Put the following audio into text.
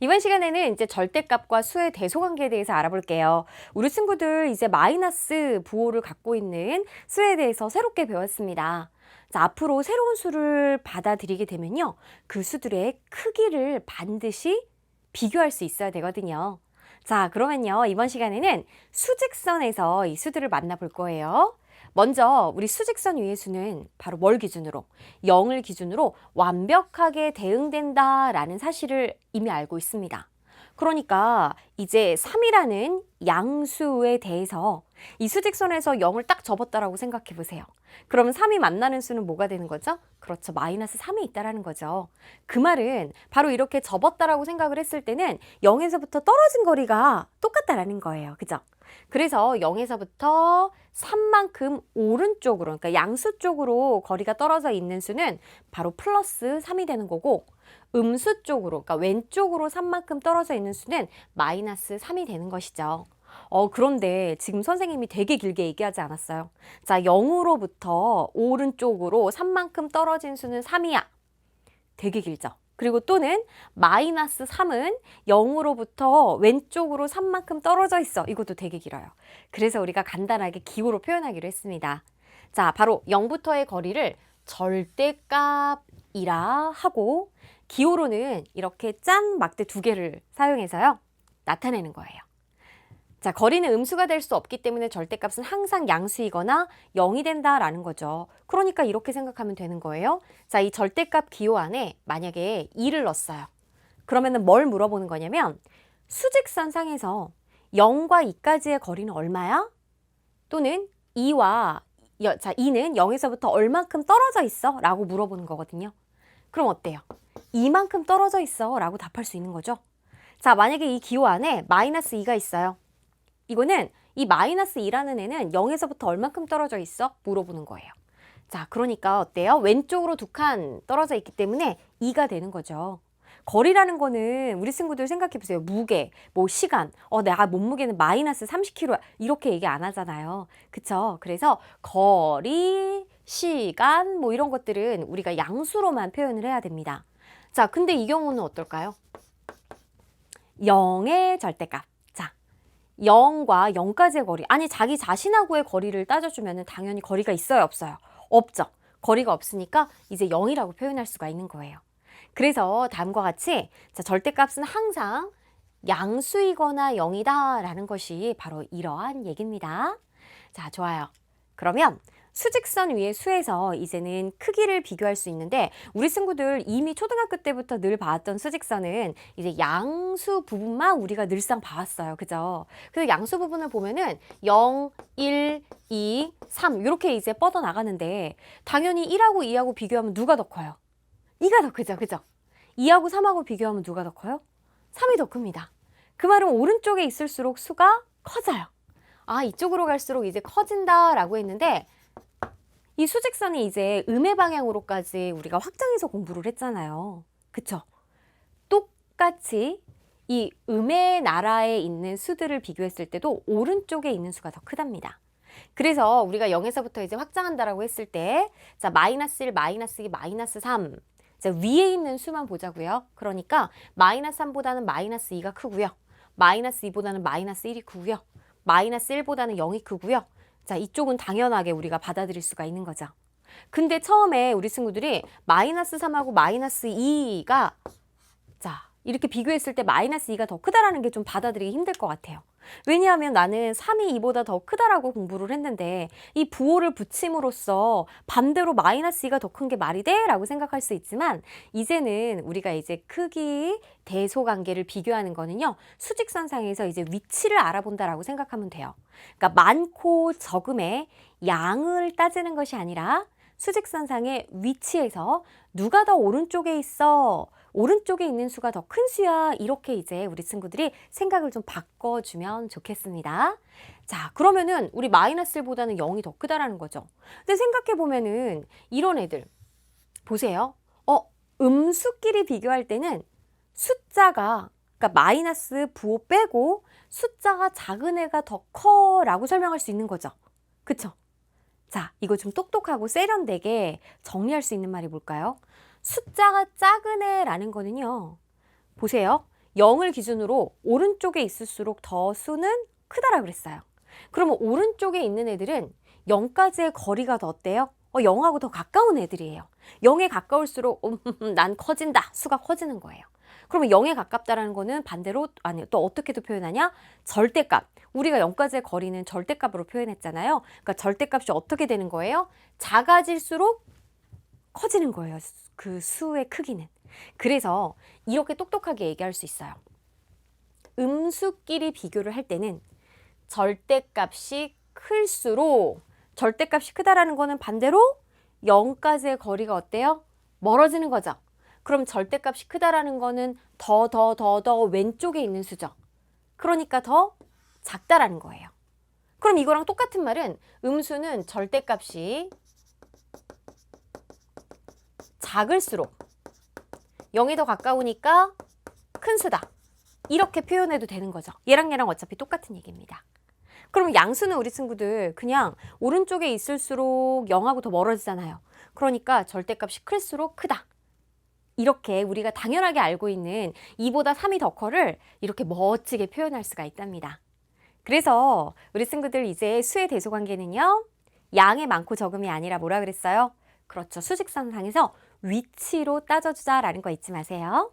이번 시간에는 이제 절대값과 수의 대소관계에 대해서 알아볼게요. 우리 친구들 이제 마이너스 부호를 갖고 있는 수에 대해서 새롭게 배웠습니다. 자, 앞으로 새로운 수를 받아들이게 되면요. 그 수들의 크기를 반드시 비교할 수 있어야 되거든요. 자, 그러면요. 이번 시간에는 수직선에서 이 수들을 만나볼 거예요. 먼저 우리 수직선 위의 수는 바로 뭘 기준으로? 0을 기준으로 완벽하게 대응된다라는 사실을 이미 알고 있습니다. 그러니까 이제 3이라는 양수에 대해서 이 수직선에서 0을 딱 접었다라고 생각해 보세요. 그러면 3이 만나는 수는 뭐가 되는 거죠? 그렇죠. 마이너스 3이 있다라는 거죠. 그 말은 바로 이렇게 접었다라고 생각을 했을 때는 0에서부터 떨어진 거리가 똑같다라는 거예요. 그죠? 그래서 0에서부터 3만큼 오른쪽으로, 그러니까 양수 쪽으로 거리가 떨어져 있는 수는 바로 플러스 3이 되는 거고, 음수 쪽으로, 그러니까 왼쪽으로 3만큼 떨어져 있는 수는 마이너스 3이 되는 것이죠. 그런데 지금 선생님이 되게 길게 얘기하지 않았어요. 자, 0으로부터 오른쪽으로 3만큼 떨어진 수는 3이야. 되게 길죠. 그리고 또는 마이너스 3은 0으로부터 왼쪽으로 3만큼 떨어져 있어. 이것도 되게 길어요. 그래서 우리가 간단하게 기호로 표현하기로 했습니다. 자, 바로 0부터의 거리를 절대값이라 하고 기호로는 이렇게 짠 막대 두 개를 사용해서요. 나타내는 거예요. 자, 거리는 음수가 될 수 없기 때문에 절대값은 항상 양수이거나 0이 된다라는 거죠. 그러니까 이렇게 생각하면 되는 거예요. 자, 이 절대값 기호 안에 만약에 2를 넣었어요. 그러면은 뭘 물어보는 거냐면 수직선상에서 0과 2까지의 거리는 얼마야? 또는 2는 0에서부터 얼만큼 떨어져 있어? 라고 물어보는 거거든요. 그럼 어때요? 이만큼 떨어져 있어 라고 답할 수 있는 거죠. 자, 만약에 이 기호 안에 마이너스 2가 있어요. 이거는 이 마이너스 2라는 애는 0에서부터 얼만큼 떨어져 있어? 물어보는 거예요. 자, 그러니까 어때요? 왼쪽으로 두 칸 떨어져 있기 때문에 2가 되는 거죠. 거리라는 거는 우리 친구들 생각해 보세요. 무게, 뭐 시간, 내가 몸무게는 마이너스 30kg야. 이렇게 얘기 안 하잖아요. 그쵸? 그래서 거리, 시간, 뭐 이런 것들은 우리가 양수로만 표현을 해야 됩니다. 자, 근데 이 경우는 어떨까요? 0의 절대값. 0과 0까지의 거리. 아니, 자기 자신하고의 거리를 따져주면 당연히 거리가 있어요, 없어요? 없죠. 거리가 없으니까 이제 0이라고 표현할 수가 있는 거예요. 그래서 다음과 같이 자, 절대값은 항상 양수이거나 0이다 라는 것이 바로 이러한 얘기입니다. 자, 좋아요. 그러면 수직선 위의 수에서 이제는 크기를 비교할 수 있는데 우리 친구들 이미 초등학교 때부터 늘 봐왔던 수직선은 이제 양수 부분만 우리가 늘상 봐왔어요. 그죠? 그래서 양수 부분을 보면은 0, 1, 2, 3 이렇게 이제 뻗어 나가는데 당연히 1하고 2하고 비교하면 누가 더 커요? 2가 더 크죠. 그죠? 2하고 3하고 비교하면 누가 더 커요? 3이 더 큽니다. 그 말은 오른쪽에 있을수록 수가 커져요. 아, 이쪽으로 갈수록 이제 커진다라고 했는데 이 수직선이 이제 음의 방향으로까지 우리가 확장해서 공부를 했잖아요. 그쵸? 똑같이 이 음의 나라에 있는 수들을 비교했을 때도 오른쪽에 있는 수가 더 크답니다. 그래서 우리가 0에서부터 이제 확장한다라고 했을 때, 자, 마이너스 1, 마이너스 2, 마이너스 3. 자, 위에 있는 수만 보자고요. 그러니까 마이너스 3보다는 마이너스 2가 크고요. 마이너스 2보다는 마이너스 1이 크고요. 마이너스 1보다는 0이 크고요. 자, 이쪽은 당연하게 우리가 받아들일 수가 있는 거죠. 근데 처음에 우리 친구들이 마이너스 3하고 마이너스 2가 자, 이렇게 비교했을 때 마이너스 2가 더 크다라는 게 좀 받아들이기 힘들 것 같아요. 왜냐하면 나는 3이 2보다 더 크다라고 공부를 했는데 이 부호를 붙임으로써 반대로 마이너스 2가 더 큰 게 말이 돼? 라고 생각할 수 있지만 이제는 우리가 이제 크기 대소관계를 비교하는 거는요. 수직선상에서 이제 위치를 알아본다라고 생각하면 돼요. 그러니까 많고 적음의 양을 따지는 것이 아니라 수직선상의 위치에서 누가 더 오른쪽에 있어? 오른쪽에 있는 수가 더 큰 수야. 이렇게 이제 우리 친구들이 생각을 좀 바꿔주면 좋겠습니다. 자, 그러면은 우리 마이너스 1보다는 0이 더 크다라는 거죠. 근데 생각해보면은 이런 애들 보세요. 음수끼리 비교할 때는 숫자가 그러니까 마이너스 부호 빼고 숫자가 작은 애가 더 커라고 설명할 수 있는 거죠. 그쵸? 자, 이거 좀 똑똑하고 세련되게 정리할 수 있는 말이 뭘까요? 숫자가 작은 애라는 거는요. 보세요. 0을 기준으로 오른쪽에 있을수록 더 수는 크다라 그랬어요. 그러면 오른쪽에 있는 애들은 0까지의 거리가 더 어때요? 0하고 더 가까운 애들이에요. 0에 가까울수록 난 커진다. 수가 커지는 거예요. 그러면 0에 가깝다라는 거는 반대로 아니 또 어떻게도 표현하냐? 절대값. 우리가 0까지의 거리는 절대값으로 표현했잖아요. 그러니까 절대값이 어떻게 되는 거예요? 작아질수록 커지는 거예요. 그 수의 크기는. 그래서 이렇게 똑똑하게 얘기할 수 있어요. 음수끼리 비교를 할 때는 절대값이 클수록 절대값이 크다라는 거는 반대로 0까지의 거리가 어때요? 멀어지는 거죠. 그럼 절대값이 크다라는 거는 더 왼쪽에 있는 수죠. 그러니까 더 작다라는 거예요. 그럼 이거랑 똑같은 말은 음수는 절대값이 작을수록 0이 더 가까우니까 큰 수다. 이렇게 표현해도 되는 거죠. 얘랑 어차피 똑같은 얘기입니다. 그럼 양수는 우리 친구들 그냥 오른쪽에 있을수록 0하고 더 멀어지잖아요. 그러니까 절대값이 클수록 크다. 이렇게 우리가 당연하게 알고 있는 2보다 3이 더 커를 이렇게 멋지게 표현할 수가 있답니다. 그래서 우리 친구들 이제 수의 대소관계는요. 양의 많고 적음이 아니라 뭐라 그랬어요? 그렇죠. 수직선상에서 위치로 따져주자라는 거 잊지 마세요.